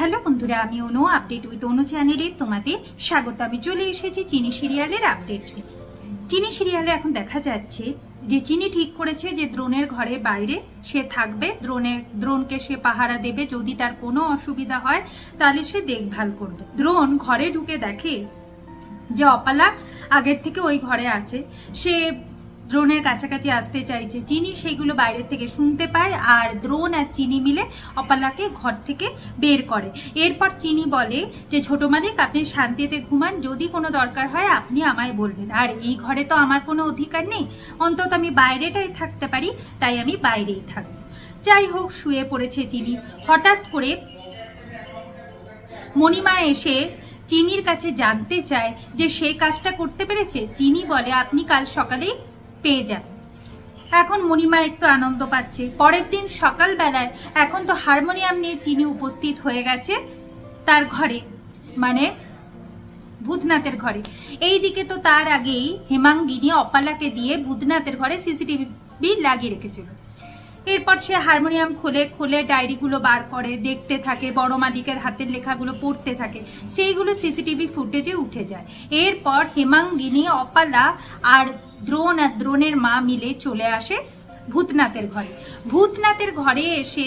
Hello বন্ধুরা, আমি অনু update with অনু চ্যানেলে তোমাদের স্বাগত। আমি চলে এসেছি চিনি সিরিয়ালের আপডেটে। চিনি সিরিয়ালে এখন দেখা যাচ্ছে যে চিনি ঠিক করেছে যে দ্রোণের ঘরে বাইরে সে থাকবে, দ্রোণকে সে পাহারা দেবে, যদি তার কোনো অসুবিধা হয় তাহলে সে দেখভাল করবে। দ্রোণ ঘরে ঢুকে দেখে যে অপালা আগের থেকে ওই ঘরে আছে, সে দ্রোণের কাছাকাছি আসতে চাইছে। চিনি সেইগুলো বাইরের থেকে শুনতে পায় আর দ্রোণ আর চিনি মিলে অপালাকে ঘর থেকে বের করে। এরপর চিনি বলে যে ছোট মালিক, আপনি শান্তিতে ঘুমান, যদি কোনো দরকার হয় আপনি আমায় বলবেন, আর এই ঘরে তো আমার কোনো অধিকার নেই, অন্তত আমি বাইরেটাই থাকতে পারি, তাই আমি বাইরেই থাকবো। যাই হোক, শুয়ে পড়েছে চিনি। হঠাৎ করে মণিমা এসে চিনির কাছে জানতে চায় যে সে কাজটা করতে পেরেছে। চিনি বলে আপনি কাল সকালেই পেয়ে যাবেন। এখন মণিমা একটু আনন্দ পাচ্ছে। পরের দিন সকালবেলায় এখন তো হারমোনিয়াম নিয়ে চিনি উপস্থিত হয়ে গেছে তার ঘরে, মানে ভূতনাথের ঘরে। এইদিকে তো তার আগেই হেমাঙ্গিনী অপালাকে দিয়ে ভূতনাথের ঘরে সিসিটিভি লাগিয়ে রেখেছিল। এরপর সে হারমোনিয়াম খুলে ডায়েরিগুলো বার করে দেখতে থাকে, বড় মালিকের হাতের লেখাগুলো পড়তে থাকে, সেইগুলো সিসিটিভি ফুটেজে উঠে যায়। এরপর হেমাঙ্গিনী, অপালা আর দ্রোণ আর দ্রোণের মা মিলে চলে আসে ভূতনাথের ঘরে। ভূতনাথের ঘরে এসে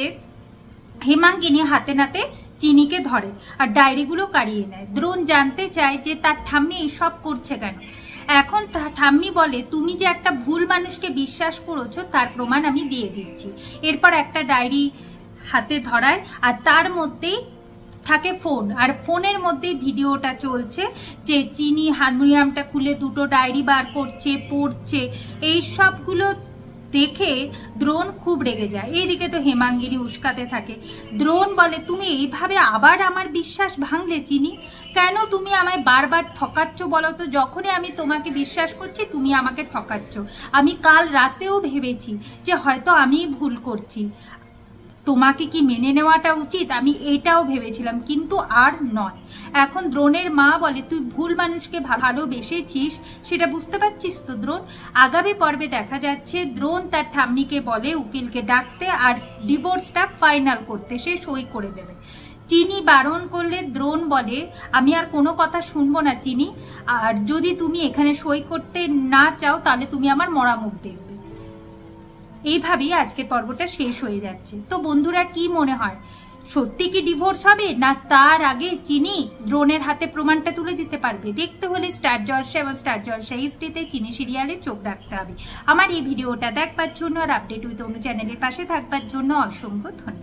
হেমাঙ্গিনী হাতে নাতে চিনিকে ধরে আর ডায়েরিগুলো কাড়িয়ে নেয়। দ্রোণ জানতে চায় যে তার ঠাম্মি এইসব করছে কেন। এখন ঠাম্মি বলে, তুমি যে একটা ভুল মানুষকে বিশ্বাস করেছো তার প্রমাণ আমি দিয়ে দিচ্ছি। এরপর একটা ডায়েরি হাতে ধরায় আর তার মধ্যেই থাকে ফোন, আর ফোনের মধ্যেই ভিডিওটা চলছে যে চিনি হারমোনিয়ামটা খুলে দুটো ডায়েরি বার করছে, পড়ছে। এই সবগুলো দেখে দ্রোণ খুব রেগে যায়। এইদিকে তো হেমাঙ্গিনী উস্কাতে থাকে। দ্রোণ বলে, তুমি এইভাবে আবার আমার বিশ্বাস ভাঙলে চিনি, কেন তুমি আমায় বারবার ঠকাচ্ছ বলো তো? যখনই আমি তোমাকে বিশ্বাস করছি তুমি আমাকে ঠকাচ্ছ। আমি কাল রাতেও ভেবেছি যে হয়তো আমিই ভুল করছি, তোমাকে কি মেনে নেওয়াটা উচিত, আমি এটাও ভেবেছিলাম, কিন্তু আর নয়। এখন দ্রোণের মা বলে, তুই ভুল মানুষকে ভালোবেসেছিস, সেটা বুঝতে পারছিস তো দ্রোণ? আগামী পর্বে দেখা যাচ্ছে দ্রোণ তার ঠাম্মিকে বলে উকিলকে ডাকতে আর ডিভোর্সটা ফাইনাল করতে, সে সই করে দেবে। চিনি বারণ করলে দ্রোণ বলে, আমি আর কোনো কথা শুনবো না চিনি, আর যদি তুমি এখানে সই করতে না চাও তাহলে তুমি আমার মরা মুখ দেখবে। এইভাবেই আজকের পর্বটা শেষ হয়ে যাচ্ছে। তো বন্ধুরা, কি মনে হয়, সত্যি কি ডিভোর্স হবে, না তার আগে চিনি দ্রোণের হাতে প্রমাণটা তুলে দিতে পারবে? দেখতে হলে স্টার জলসা এবং স্টার জলসা এইচডিতে চিনি সিরিয়ালে চোখ রাখতে হবে। আমার এই ভিডিওটা দেখবার জন্য আর আপডেট উইথ অনু চ্যানেলের পাশে থাকবার জন্য অসংখ্য ধন্যবাদ।